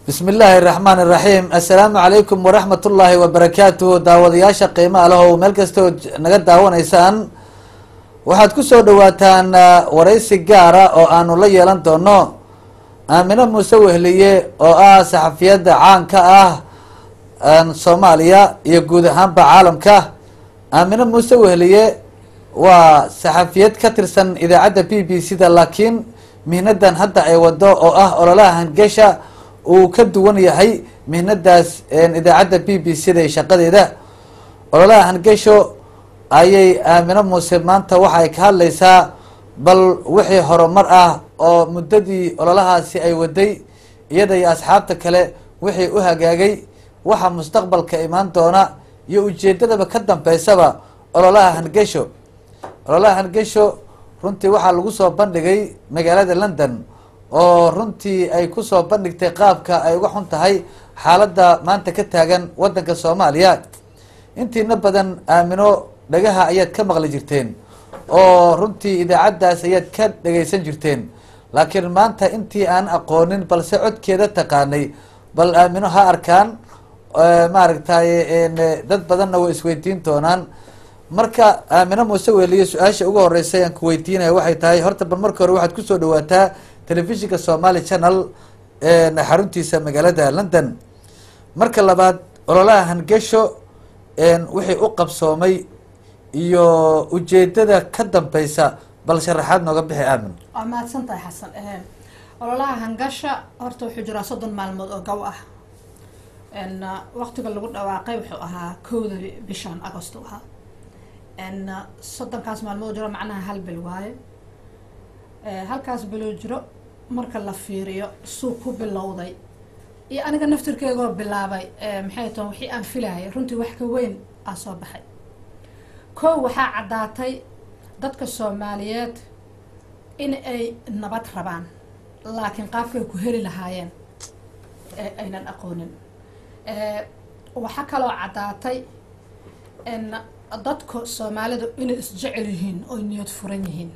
بسم الله الرحمن الرحيم السلام عليكم ورحمة الله وبركاته داودياشا قيمة له ملكستو نقد داونيسان waxaad ku soo dhawaataan waraysi gaara oo aanu la yeelan doono Aamina Muuse Wehliye oo ah saxafiyada caanka ah Soomaaliya iyo guud ahaanba caalamka. Aamina Muuse Wehliye waa saxafiyad ka tirsan idaacadda BBC-da laakiin mihnadan hadda ay wado oo ah ololaha hangasha uu ka duwan yahay mihnadaas idaacadda BBC-da ee shaqadeeda. Ololaha hangasho ayay Aamina Muuse maanta waxa ay ka hadlaysaa bal wixii horumar ah oo muddadii ololahaasi ay waday iyada iyo asxaabta kale wixii u hagaagay waxa mustaqbalka imaan doona iyo ujeedadaba ka dambeysaba ololaha hangasho. Ololaha hangasho runtii waxaa lagu soo bandhigay magaalada London oo runtii ay ku soo bandhigtay qaabka ay uga xun tahay xaaladda maanta ka taagan wadanka Soomaaliya. intiina badan Aamino dhagaha ayaad ka maqli jirteen oo runtii idaacadaas ayaad ka dhageysan jirteen laakiin maanta intii aan aqoonin balse codkeeda taqaanay bal Aamino ha arkaan maaragtay dad badanna way isweydiin doonaan. marka Aamina Muuse Wehliye su-aasha ugu horeysay aan ku weydiinaya waxay tahay horta bal marka hore waxaad kusoo dhawaataa telefishinka Somali Channel xaruntiisa magaalada London. marka labaad ololaha hangasho wixii u qabsoomay iyo ujeedada ka dambeysa bal sharaxaad nooga bixi Aamin. waa mahadsantahay xasan. ololaha hangasha horta wuxuu jiraa 30 maalmood oo gaw ah waqtiga lagu dhawaaqay wuxuu ahaa 1 bishan Agoosto ahaa 30 maalmood jiro macnaha hal bil waaye. halkaas bil jiro marka la fiiriyo suuq ku bilowday iyo aniga naftirkeega bilaabay maxay tahay wixii aan filaayay runtii wax ka weyn aan soo baxay. koow waxaa cadaatay dadka Soomaaliyeed in ay nabad rabaan laakiin qaabkay ku heli lahaayeen aynan aqoonin. waxa kaloo cadaatay in dadka Soomaalidu inay isjecel yihiin oo niyad furan yihiin